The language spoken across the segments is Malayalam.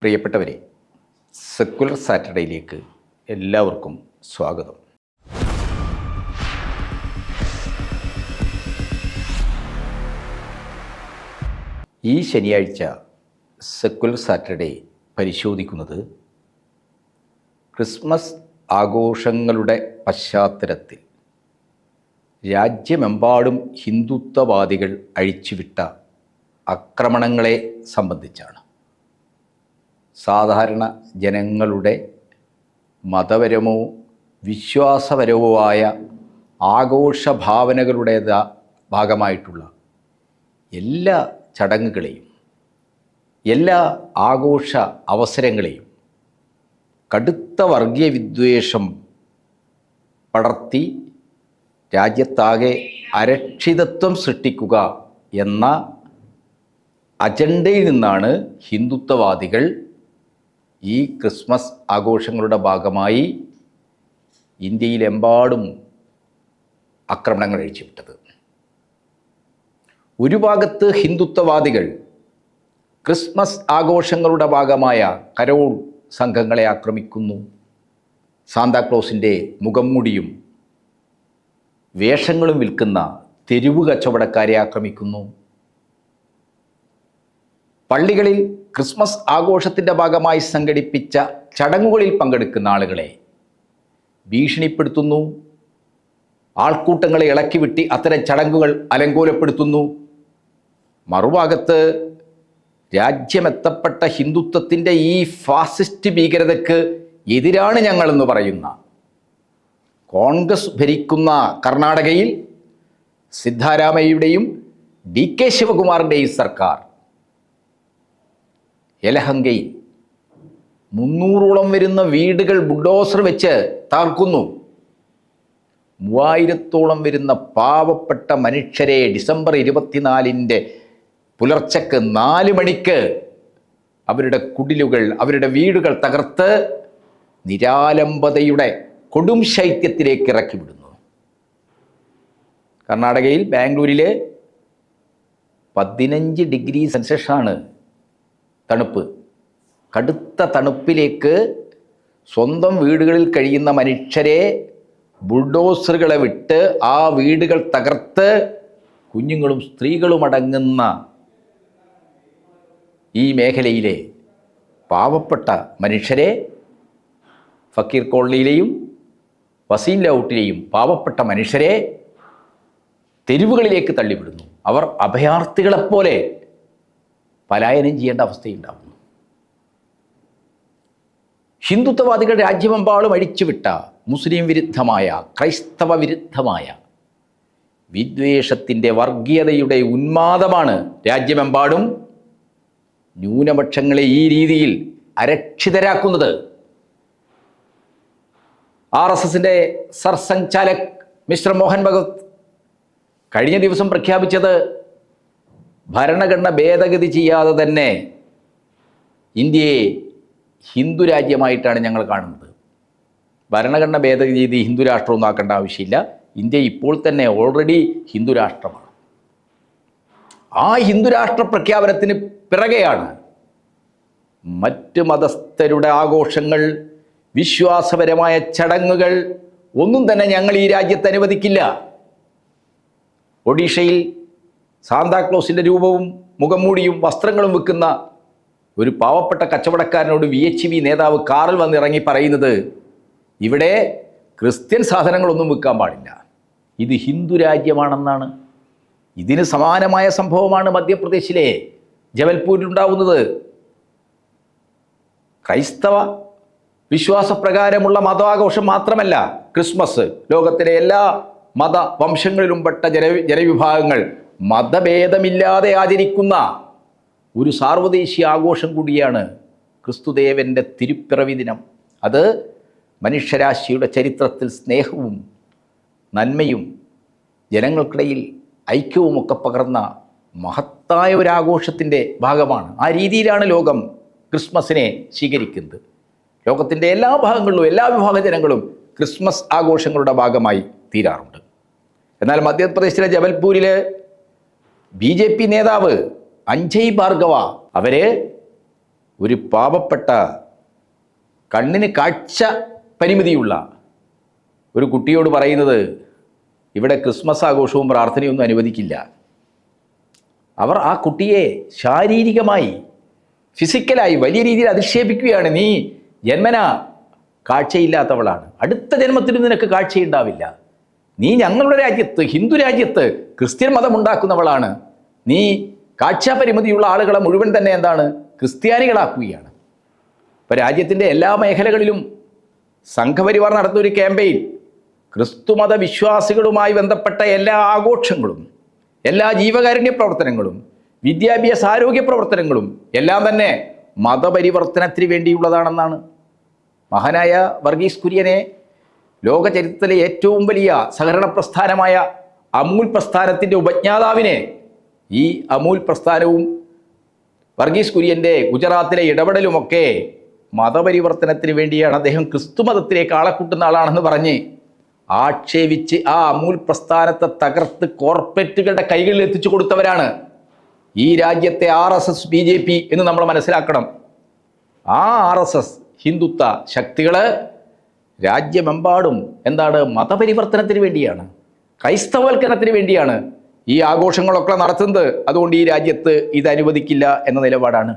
പ്രിയപ്പെട്ടവരെ, സെക്കുലർ സാറ്റർഡേയിലേക്ക് എല്ലാവർക്കും സ്വാഗതം. ഈ ശനിയാഴ്ച സെക്കുലർ സാറ്റർഡേ പരിശോധിക്കുന്നത് ക്രിസ്മസ് ആഘോഷങ്ങളുടെ പശ്ചാത്തലത്തിൽ രാജ്യമെമ്പാടും ഹിന്ദുത്വവാദികൾ അഴിച്ചുവിട്ട ആക്രമണങ്ങളെ സംബന്ധിച്ചാണ്. സാധാരണ ജനങ്ങളുടെ മതപരമോ വിശ്വാസപരമോ ആയ ആഘോഷഭാവനകളുടെ ഭാഗമായിട്ടുള്ള എല്ലാ ചടങ്ങുകളെയും എല്ലാ ആഘോഷ അവസരങ്ങളെയും കടുത്ത വർഗീയ വിദ്വേഷം പടർത്തി രാജ്യത്താകെ അരക്ഷിതത്വം സൃഷ്ടിക്കുക എന്ന അജണ്ടയിൽ നിന്നാണ് ഹിന്ദുത്വവാദികൾ ഈ ക്രിസ്മസ് ആഘോഷങ്ങളുടെ ഭാഗമായി ഇന്ത്യയിലെമ്പാടും ആക്രമണങ്ങൾ അഴിച്ചുവിട്ടത്. ഒരു ഭാഗത്ത് ഹിന്ദുത്വവാദികൾ ക്രിസ്മസ് ആഘോഷങ്ങളുടെ ഭാഗമായ കരോൾ സംഘങ്ങളെ ആക്രമിക്കുന്നു, സാന്താക്ലോസിൻ്റെ മുഖംമൂടിയും വേഷങ്ങളും വിൽക്കുന്ന തെരുവ് കച്ചവടക്കാരെ ആക്രമിക്കുന്നു. പള്ളികളിൽ ക്രിസ്മസ് ആഘോഷത്തിൻ്റെ ഭാഗമായി സംഘടിപ്പിച്ച ചടങ്ങുകളിൽ പങ്കെടുക്കുന്ന ആളുകളെ ഭീഷണിപ്പെടുത്തുന്നു, ആൾക്കൂട്ടങ്ങളെ ഇളക്കിവിട്ടി അത്തരം ചടങ്ങുകൾ അലങ്കോലപ്പെടുത്തുന്നു. മറുഭാഗത്ത് രാജ്യമെത്തപ്പെട്ട ഹിന്ദുത്വത്തിൻ്റെ ഈ ഫാസിസ്റ്റ് ഭീകരതയ്ക്ക് എതിരാണ് ഞങ്ങളെന്ന് പറയുന്ന കോൺഗ്രസ് ഭരിക്കുന്ന കർണാടകയിൽ സിദ്ധാരാമയ്യയുടെയും DK ശിവകുമാറിൻ്റെയും സർക്കാർ യലഹങ്കയിൽ 300ഓളം വരുന്ന വീടുകൾ ബുൾഡോസർ വെച്ച് തകർക്കുന്നു. 3000ഓളം വരുന്ന പാവപ്പെട്ട മനുഷ്യരെ ഡിസംബർ 24 പുലർച്ചക്ക് 4 മണിക്ക് അവരുടെ കുടിലുകൾ, അവരുടെ വീടുകൾ തകർത്ത് നിരാലംബതയുടെ കൊടും ശൈത്യത്തിലേക്ക് ഇറക്കി വിടുന്നു. കർണാടകയിൽ ബാംഗ്ലൂരിൽ 15 ഡിഗ്രി സെൽഷ്യസാണ് തണുപ്പ്. കടുത്ത തണുപ്പിലേക്ക് സ്വന്തം വീടുകളിൽ കഴിയുന്ന മനുഷ്യരെ ബുൾഡോസറുകളെ വിട്ട് ആ വീടുകൾ തകർത്ത് കുഞ്ഞുങ്ങളും സ്ത്രീകളും അടങ്ങുന്ന ഈ മേഖലയിലെ പാവപ്പെട്ട മനുഷ്യരെ ഫക്കീർ കോളനിയിലെയും വസീം ലൗട്ടിലെയും പാവപ്പെട്ട മനുഷ്യരെ തെരുവുകളിലേക്ക് തള്ളിവിടുന്നു. അവർ അഭയാർത്ഥികളെപ്പോലെ പലായനം ചെയ്യേണ്ട അവസ്ഥയുണ്ടാകുന്നു. ഹിന്ദുത്വവാദികൾ രാജ്യമെമ്പാടും അഴിച്ചുവിട്ട മുസ്ലിം വിരുദ്ധമായ, ക്രൈസ്തവ വിരുദ്ധമായ വിദ്വേഷത്തിൻ്റെ വർഗീയതയുടെ ഉന്മാദമാണ് രാജ്യമെമ്പാടും ന്യൂനപക്ഷങ്ങളെ ഈ രീതിയിൽ അരക്ഷിതരാക്കുന്നത്. RSSൻ്റെ സർസംഘചാലക് മിസ്റ്റർ മോഹൻ ഭഗവത് കഴിഞ്ഞ ദിവസം പ്രഖ്യാപിച്ചത് ഭരണഘടന ഭേദഗതി ചെയ്യാതെ തന്നെ ഇന്ത്യയെ ഹിന്ദു രാജ്യമായിട്ടാണ് ഞങ്ങൾ കാണുന്നത്. ഭരണഘടന ഭേദഗതി ചെയ്ത് ഹിന്ദു രാഷ്ട്രമൊന്നും ആക്കേണ്ട ആവശ്യമില്ല. ഇന്ത്യ ഇപ്പോൾ തന്നെ ഓൾറെഡി ഹിന്ദു രാഷ്ട്രമാണ്. ആ ഹിന്ദു രാഷ്ട്ര പ്രഖ്യാപനത്തിന് പിറകെയാണ് മറ്റ് മതസ്ഥരുടെ ആഘോഷങ്ങൾ, വിശ്വാസപരമായ ചടങ്ങുകൾ ഒന്നും തന്നെ ഞങ്ങൾ ഈ രാജ്യത്ത് അനുവദിക്കില്ല. ഒഡീഷയിൽ സാന്താക്ലോസിൻ്റെ രൂപവും മുഖംമൂടിയും വസ്ത്രങ്ങളും വിൽക്കുന്ന ഒരു പാവപ്പെട്ട കച്ചവടക്കാരനോട് VHV നേതാവ് കാറിൽ വന്നിറങ്ങി പറയുന്നത്, ഇവിടെ ക്രിസ്ത്യൻ സാധനങ്ങളൊന്നും വിൽക്കാൻ പാടില്ല, ഇത് ഹിന്ദു രാജ്യമാണെന്നാണ്. ഇതിന് സമാനമായ സംഭവമാണ് മധ്യപ്രദേശിലെ ജബൽപൂരിലുണ്ടാവുന്നത്. ക്രൈസ്തവ വിശ്വാസപ്രകാരമുള്ള മതാഘോഷം മാത്രമല്ല ക്രിസ്മസ്, ലോകത്തിലെ എല്ലാ മതവംശങ്ങളിലും പെട്ട ജനവിഭാഗങ്ങൾ മതഭേദമില്ലാതെ ആചരിക്കുന്ന ഒരു സാർവദേശീയ ആഘോഷം കൂടിയാണ് ക്രിസ്തുദേവൻ്റെ തിരുപ്പിറവി ദിനം. അത് മനുഷ്യരാശിയുടെ ചരിത്രത്തിൽ സ്നേഹവും നന്മയും ജനങ്ങൾക്കിടയിൽ ഐക്യവുമൊക്കെ പകർന്ന മഹത്തായ ഒരാഘോഷത്തിൻ്റെ ഭാഗമാണ്. ആ രീതിയിലാണ് ലോകം ക്രിസ്മസിനെ സ്വീകരിക്കുന്നത്. ലോകത്തിൻ്റെ എല്ലാ ഭാഗങ്ങളിലും എല്ലാ വിഭാഗ ജനങ്ങളും ക്രിസ്മസ് ആഘോഷങ്ങളുടെ ഭാഗമായി തീരാറുണ്ട്. എന്നാൽ മധ്യപ്രദേശിലെ ജബൽപൂരിൽ BJP നേതാവ് അഞ്ജയ് ഭാർഗവ അവർ ഒരു പാവപ്പെട്ട കണ്ണിന് കാഴ്ച പരിമിതിയുള്ള ഒരു കുട്ടിയോട് പറയുന്നത് ഇവിടെ ക്രിസ്മസ് ആഘോഷവും പ്രാർത്ഥനയൊന്നും അനുവദിക്കില്ല. അവർ ആ കുട്ടിയെ ശാരീരികമായി ഫിസിക്കലായി വലിയ രീതിയിൽ അധിക്ഷേപിക്കുകയാണ്. നീ ജന്മനാ കാഴ്ചയില്ലാത്തവളാണ്, അടുത്ത ജന്മത്തിലും നിനക്ക് കാഴ്ചയുണ്ടാവില്ല. നീ ഞങ്ങളുടെ രാജ്യത്ത്, ഹിന്ദു രാജ്യത്ത് ക്രിസ്ത്യൻ മതമുണ്ടാക്കുന്നവളാണ്. നീ കാഴ്ചാപരിമിതിയുള്ള ആളുകളെ മുഴുവൻ തന്നെ എന്താണ് ക്രിസ്ത്യാനികളാക്കുകയാണ്. ഇപ്പോൾ രാജ്യത്തിൻ്റെ എല്ലാ മേഖലകളിലും സംഘപരിവാർ നടത്തുന്ന ഒരു ക്യാമ്പയിൻ ക്രിസ്തുമത വിശ്വാസികളുമായി ബന്ധപ്പെട്ട എല്ലാ ആഘോഷങ്ങളും, എല്ലാ ജീവകാരുണ്യ പ്രവർത്തനങ്ങളും, വിദ്യാഭ്യാസ ആരോഗ്യ പ്രവർത്തനങ്ങളും എല്ലാം തന്നെ മതപരിവർത്തനത്തിന് വേണ്ടിയുള്ളതാണെന്നാണ്. മഹാനായ വർഗീസ് കുര്യനെ, ലോക ചരിത്രത്തിലെ ഏറ്റവും വലിയ സഹകരണ പ്രസ്ഥാനമായ അമൂൽ പ്രസ്ഥാനത്തിൻ്റെ ഉപജ്ഞാതാവിനെ, ഈ അമൂൽ പ്രസ്ഥാനവും വർഗീസ് കുര്യൻ്റെ ഗുജറാത്തിലെ ഇടപെടലുമൊക്കെ മതപരിവർത്തനത്തിന് വേണ്ടിയാണ്, അദ്ദേഹം ക്രിസ്തുമതത്തിലേക്ക് ആളെ കൂട്ടുന്ന ആളാണെന്ന് പറഞ്ഞ് ആക്ഷേപിച്ച് ആ അമൂൽ പ്രസ്ഥാനത്തെ തകർത്ത് കോർപ്പറേറ്റുകളുടെ കൈകളിൽ എത്തിച്ചു കൊടുത്തവരാണ് ഈ രാജ്യത്തെ RSS BJP എന്ന് നമ്മൾ മനസ്സിലാക്കണം. ആ RSS ഹിന്ദുത്വ ശക്തികൾ രാജ്യമെമ്പാടും എന്താണ് മതപരിവർത്തനത്തിന് വേണ്ടിയാണ്, ക്രൈസ്തവവൽക്കരണത്തിന് വേണ്ടിയാണ് ഈ ആഘോഷങ്ങളൊക്കെ നടത്തുന്നത്. അതുകൊണ്ട് ഈ രാജ്യത്ത് ഇത് അനുവദിക്കില്ല എന്ന നിലപാടാണ്.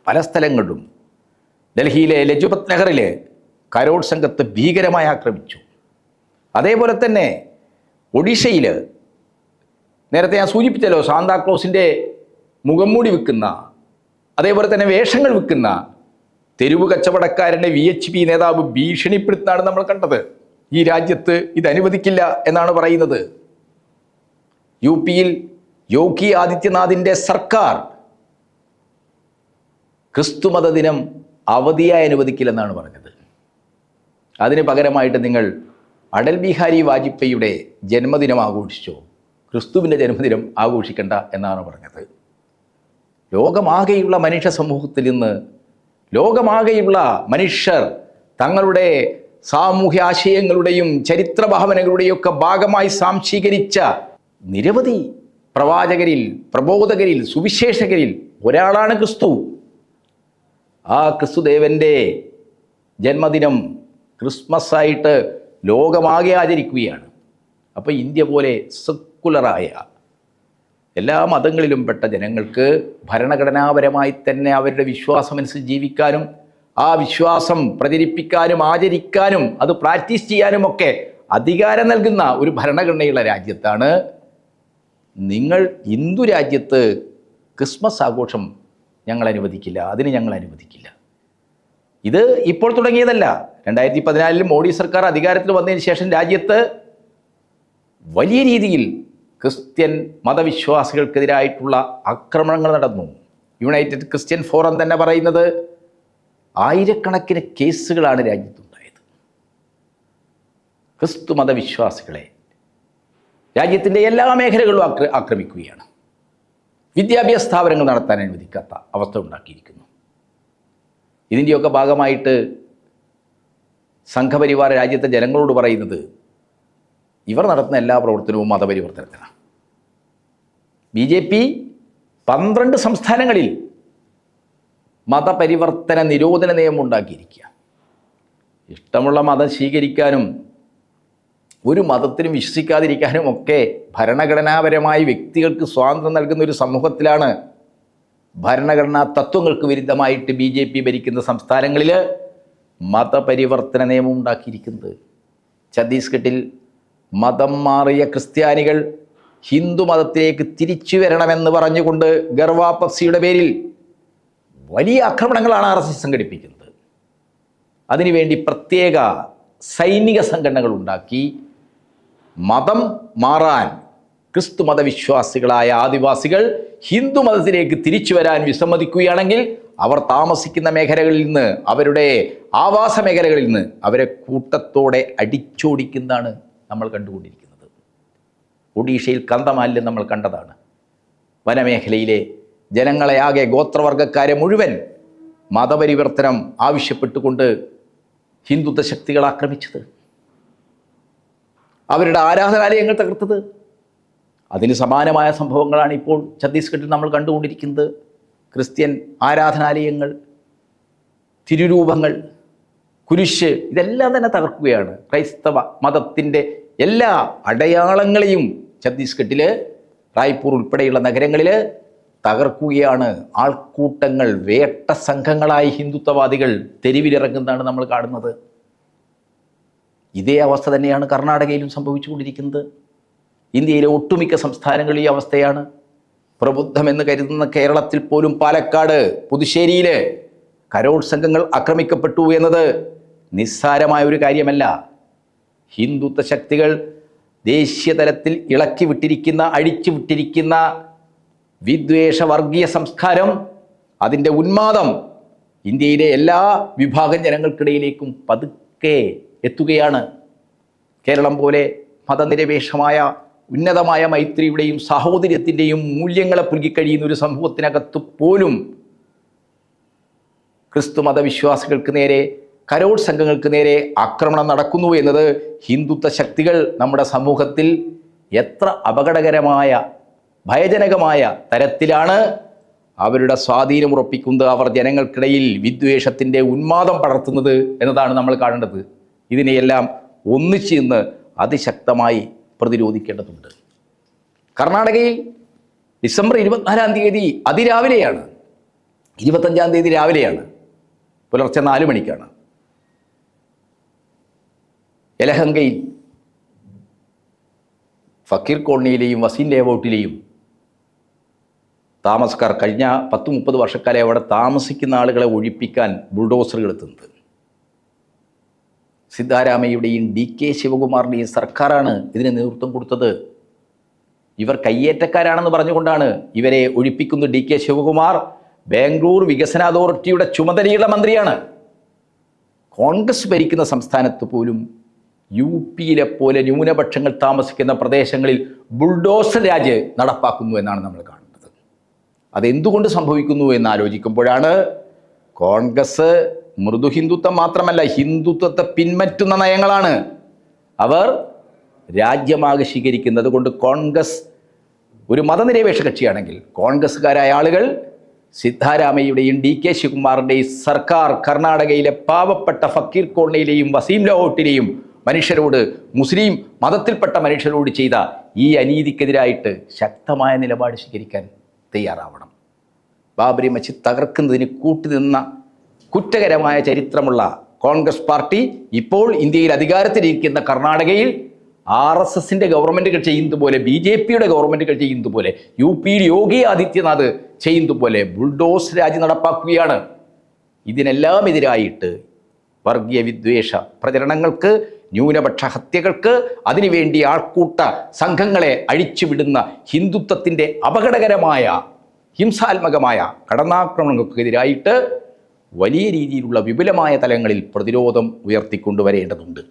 പല സ്ഥലങ്ങളിലും ഡൽഹിയിലെ ലജ്പത് നഗറിലെ കരോൾ സംഘത്തെ ഭീകരമായി ആക്രമിച്ചു. അതേപോലെ തന്നെ ഒഡീഷയിൽ നേരത്തെ ഞാൻ സൂചിപ്പിച്ചല്ലോ, സാന്താക്ലോസിൻ്റെ മുഖംമൂടി വിൽക്കുന്ന, അതേപോലെ തന്നെ വേഷങ്ങൾ വിൽക്കുന്ന തെരുവ് കച്ചവടക്കാരൻ്റെ VHP നേതാവ് ഭീഷണിപ്പെടുത്താണ് നമ്മൾ കണ്ടത്. ഈ രാജ്യത്ത് ഇത് അനുവദിക്കില്ല എന്നാണ് പറയുന്നത്. UP-യിൽ യോഗി ആദിത്യനാഥിൻ്റെ സർക്കാർ ക്രിസ്തുമത ദിനം അവധിയായി അനുവദിക്കില്ലെന്നാണ് പറഞ്ഞത്. അതിന് പകരമായിട്ട് നിങ്ങൾ അടൽ ബിഹാരി വാജ്പേയിയുടെ ജന്മദിനം ആഘോഷിച്ചോ, ക്രിസ്തുവിൻ്റെ ജന്മദിനം ആഘോഷിക്കണ്ട എന്നാണ് പറഞ്ഞത്. ലോകമാകെയുള്ള മനുഷ്യ സമൂഹത്തിൽ നിന്ന് ലോകമാകെയുള്ള മനുഷ്യർ തങ്ങളുടെ സാമൂഹ്യ ആശയങ്ങളുടെയും ചരിത്ര ഭാവനകളുടെയും ഒക്കെ ഭാഗമായി സാംശീകരിച്ച നിരവധി പ്രവാചകരിൽ, പ്രബോധകരിൽ, സുവിശേഷകരിൽ ഒരാളാണ് ക്രിസ്തു. ആ ക്രിസ്തുദേവൻ്റെ ജന്മദിനം ക്രിസ്മസ് ആയിട്ട് ലോകമാകെ ആചരിക്കുകയാണ്. അപ്പോൾ ഇന്ത്യ പോലെ സെക്കുലറായ എല്ലാ മതങ്ങളിലും പെട്ട ജനങ്ങൾക്ക് ഭരണഘടനാപരമായി തന്നെ അവരുടെ വിശ്വാസമനുസരിച്ച് ജീവിക്കാനും ആ വിശ്വാസം പ്രചരിപ്പിക്കാനും ആചരിക്കാനും അത് പ്രാക്ടീസ് ചെയ്യാനുമൊക്കെ അധികാരം നൽകുന്ന ഒരു ഭരണഘടനയുള്ള രാജ്യത്താണ് നിങ്ങൾ. ഹിന്ദു രാജ്യത്ത് ക്രിസ്മസ് ആഘോഷം ഞങ്ങൾ അനുവദിക്കില്ല, അതിന് ഞങ്ങൾ അനുവദിക്കില്ല. ഇത് ഇപ്പോൾ തുടങ്ങിയതല്ല. 2014 മോഡി സർക്കാർ അധികാരത്തിൽ വന്നതിന് ശേഷം രാജ്യത്ത് വലിയ രീതിയിൽ ക്രിസ്ത്യൻ മതവിശ്വാസികൾക്കെതിരായിട്ടുള്ള ആക്രമണങ്ങൾ നടന്നു. യുണൈറ്റഡ് ക്രിസ്ത്യൻ ഫോറം തന്നെ പറയുന്നത് ആയിരക്കണക്കിന് കേസുകളാണ് രാജ്യത്തുണ്ടായത്. ക്രിസ്തു മതവിശ്വാസികളെ രാജ്യത്തിൻ്റെ എല്ലാ മേഖലകളിലും ആക്രമിക്കുകയാണ്. വിദ്യാഭ്യാസ സ്ഥാപനങ്ങൾ നടത്താൻ അനുവദിക്കാത്ത അവസ്ഥ ഉണ്ടാക്കിയിരിക്കുന്നു. ഇതിൻ്റെയൊക്കെ ഭാഗമായിട്ട് സംഘപരിവാർ രാജ്യത്തെ ജനങ്ങളോട് പറയുന്നത് ഇവർ നടത്തുന്ന എല്ലാ പ്രവർത്തനവും മതപരിവർത്തനത്തിനാണ്. BJP 12 സംസ്ഥാനങ്ങളിൽ മതപരിവർത്തന നിരോധന നിയമം ഉണ്ടാക്കിയിരിക്കുക. ഇഷ്ടമുള്ള മതം സ്വീകരിക്കാനും ഒരു മതത്തിനും വിശ്വസിക്കാതിരിക്കാനും ഒക്കെ ഭരണഘടനാപരമായി വ്യക്തികൾക്ക് സ്വാതന്ത്ര്യം നൽകുന്ന ഒരു സമൂഹത്തിലാണ് ഭരണഘടനാ തത്വങ്ങൾക്ക് വിരുദ്ധമായിട്ട് BJP ഭരിക്കുന്ന സംസ്ഥാനങ്ങളിൽ മതപരിവർത്തന നിയമം ഉണ്ടാക്കിയിരിക്കുന്നത്. ഛത്തീസ്ഗഡിൽ മതം മാറിയ ക്രിസ്ത്യാനികൾ ഹിന്ദു മതത്തിലേക്ക് തിരിച്ചു വരണമെന്ന് പറഞ്ഞുകൊണ്ട് ഗർവാപസിയുടെ പേരിൽ വലിയ ആക്രമണങ്ങളാണ് RSS സംഘടിപ്പിക്കുന്നത്. അതിനുവേണ്ടി പ്രത്യേക സൈനിക സംഘടനകൾ ഉണ്ടാക്കി മതം മാറാൻ ക്രിസ്തു മതവിശ്വാസികളായ ആദിവാസികൾ ഹിന്ദു മതത്തിലേക്ക് തിരിച്ചു വരാൻ വിസമ്മതിക്കുകയാണെങ്കിൽ അവർ താമസിക്കുന്ന മേഖലകളിൽ നിന്ന്, അവരുടെ ആവാസ മേഖലകളിൽ നിന്ന് അവരെ കൂട്ടത്തോടെ അടിച്ചോടിക്കുന്നതാണ് നമ്മൾ കണ്ടുകൊണ്ടിരിക്കുന്നത്. ഒഡീഷയിൽ കന്തമാലിൽ നമ്മൾ കണ്ടതാണ്. വനമേഖലയിലെ ജനങ്ങളെ ആകെ ഗോത്രവർഗക്കാരെ മുഴുവൻ മതപരിവർത്തനം ആവശ്യപ്പെട്ടുകൊണ്ട് ഹിന്ദുത്വ ശക്തികൾ ആക്രമിച്ചത്, അവരുടെ ആരാധനാലയങ്ങൾ തകർത്തത്. അതിന് സമാനമായ സംഭവങ്ങളാണ് ഇപ്പോൾ ഛത്തീസ്ഗഡിൽ നമ്മൾ കണ്ടുകൊണ്ടിരിക്കുന്നത്. ക്രിസ്ത്യൻ ആരാധനാലയങ്ങൾ, തിരുരൂപങ്ങൾ, കുരിശ്, ഇതെല്ലാം തന്നെ തകർക്കുകയാണ്. ക്രൈസ്തവ മതത്തിൻ്റെ എല്ലാ അടയാളങ്ങളെയും ഛത്തീസ്ഗഡിൽ, റായ്പൂർ ഉൾപ്പെടെയുള്ള നഗരങ്ങളിൽ തകർക്കുകയാണ്. ആൾക്കൂട്ടങ്ങൾ, വേട്ട സംഘങ്ങളായി ഹിന്ദുത്വവാദികൾ തെരുവിലിറങ്ങുന്നതാണ് നമ്മൾ കാണുന്നത്. ഇതേ അവസ്ഥ തന്നെയാണ് കർണാടകയിലും സംഭവിച്ചുകൊണ്ടിരിക്കുന്നത്. ഇന്ത്യയിലെ ഒട്ടുമിക്ക സംസ്ഥാനങ്ങളിൽ ഈ അവസ്ഥയാണ്. പ്രബുദ്ധമെന്ന് കരുതുന്ന കേരളത്തിൽ പോലും പാലക്കാട്, പുതുശ്ശേരിയിൽ കരോൾ സംഘങ്ങൾ ആക്രമിക്കപ്പെട്ടു എന്നത് നിസ്സാരമായ ഒരു കാര്യമല്ല. ഹിന്ദുത്വ ശക്തികൾ ദേശീയ തലത്തിൽ ഇളക്കി വിട്ടിരിക്കുന്ന, അഴിച്ചു വിട്ടിരിക്കുന്ന വിദ്വേഷ വർഗീയ സംസ്കാരം, അതിൻ്റെ ഉന്മാദം ഇന്ത്യയിലെ എല്ലാ വിഭാഗം ജനങ്ങൾക്കിടയിലേക്കും പതുക്കെ എത്തുകയാണ്. കേരളം പോലെ മതനിരപേക്ഷമായ ഉന്നതമായ മൈത്രിയുടെയും സാഹോദര്യത്തിൻ്റെയും മൂല്യങ്ങളെ പുൽകിക്കഴിയുന്ന ഒരു സമൂഹത്തിനകത്ത് പോലും ക്രിസ്തു മതവിശ്വാസികൾക്ക് നേരെ, കരോൾ സംഘങ്ങൾക്ക് നേരെ ആക്രമണം നടക്കുന്നു എന്നത് ഹിന്ദുത്വ ശക്തികൾ നമ്മുടെ സമൂഹത്തിൽ എത്ര അപകടകരമായ, ഭയജനകമായ തരത്തിലാണ് അവരുടെ സ്വാധീനം ഉറപ്പിക്കുന്നത്, അവർ ജനങ്ങൾക്കിടയിൽ വിദ്വേഷത്തിൻ്റെ ഉന്മാദം പടർത്തുന്നത് എന്നതാണ് നമ്മൾ കാണേണ്ടത്. ഇതിനെയെല്ലാം ഒന്നിച്ച് നിന്ന് അതിശക്തമായി പ്രതിരോധിക്കേണ്ടതുണ്ട്. കർണാടകയിൽ ഡിസംബർ 24-ാം തീയതി അതിരാവിലെയാണ്, 25-ാം തീയതി രാവിലെയാണ്, പുലർച്ചെ 4 മണിക്കാണ് യലഹങ്കയിൽ ഫക്കീർ കോളനിയിലെയും വസീം ലേഔട്ടിലെയും താമസക്കാർ, കഴിഞ്ഞ 10-30 വർഷക്കാലം അവിടെ താമസിക്കുന്ന ആളുകളെ ഒഴിപ്പിക്കാൻ ബുൾഡോസറുകൾ എത്തുന്നത്. സിദ്ധാരാമയ്യയുടെയും DK ശിവകുമാറിൻ്റെയും സർക്കാരാണ് ഇതിന് നേതൃത്വം കൊടുത്തത്. ഇവർ കയ്യേറ്റക്കാരാണെന്ന് പറഞ്ഞുകൊണ്ടാണ് ഇവരെ ഒഴിപ്പിക്കുന്നത്. DK ശിവകുമാർ ബാംഗ്ലൂർ വികസന അതോറിറ്റിയുടെ ചുമതലയുള്ള മന്ത്രിയാണ്. കോൺഗ്രസ് ഭരിക്കുന്ന സംസ്ഥാനത്ത് പോലും UP-യിലെ പോലെ ന്യൂനപക്ഷങ്ങൾ താമസിക്കുന്ന പ്രദേശങ്ങളിൽ ബുൾഡോസർ രാജ് നടപ്പാക്കുന്നു എന്നാണ് നമ്മൾ കാണുന്നത്. അതെന്തുകൊണ്ട് സംഭവിക്കുന്നു എന്ന് ആലോചിക്കുമ്പോഴാണ് കോൺഗ്രസ് മൃദു ഹിന്ദുത്വം മാത്രമല്ല, ഹിന്ദുത്വത്തെ പിൻപറ്റുന്ന നയങ്ങളാണ് അവർ രാജ്യമാകെ സ്വീകരിക്കുന്നത്. കൊണ്ട് കോൺഗ്രസ് ഒരു മതനിരപേക്ഷ കക്ഷിയാണെങ്കിൽ കോൺഗ്രസ്സുകാരായ ആളുകൾ സിദ്ധാരാമയ്യയുടെയും DK ശിവകുമാറിൻ്റെയും സർക്കാർ കർണാടകയിലെ പാവപ്പെട്ട ഫക്കീർ കോളനിയിലെയും വസീം ലേഔട്ടിലെയും മനുഷ്യരോട്, മുസ്ലിം മതത്തിൽപ്പെട്ട മനുഷ്യരോട് ചെയ്ത ഈ അനീതിക്കെതിരായിട്ട് ശക്തമായ നിലപാട് സ്വീകരിക്കാൻ തയ്യാറാവണം. ബാബരി മസ്ജിദ് തകർക്കുന്നതിന് കൂട്ടുനിന്ന കുറ്റകരമായ ചരിത്രമുള്ള കോൺഗ്രസ് പാർട്ടി ഇപ്പോൾ ഇന്ത്യയിൽ അധികാരത്തിലിരിക്കുന്ന കർണാടകയിൽ RSSൻ്റെ ഗവൺമെൻറ്റുകൾ ചെയ്യുന്നതുപോലെ, BJPയുടെ ഗവൺമെൻറ്റുകൾ ചെയ്യുന്നതുപോലെ, UP-യിൽ യോഗി ആദിത്യനാഥ് ചെയ്യുന്നതുപോലെ ബുൾഡോസ് രാജ് നടപ്പാക്കുകയാണ്. ഇതിനെല്ലാം എതിരായിട്ട് വർഗീയ വിദ്വേഷ പ്രചരണങ്ങൾക്ക്, ന്യൂനപക്ഷ ഹത്യകൾക്ക്, അതിനുവേണ്ടി ആൾക്കൂട്ട സംഘങ്ങളെ അഴിച്ചുവിടുന്ന ഹിന്ദുത്വത്തിൻ്റെ അപകടകരമായ, ഹിംസാത്മകമായ കടന്നാക്രമണങ്ങൾക്കെതിരായിട്ട് വലിയ രീതിയിലുള്ള വിപുലമായ തലങ്ങളിൽ പ്രതിരോധം ഉയർത്തിക്കൊണ്ടുവരേണ്ടതുണ്ട്.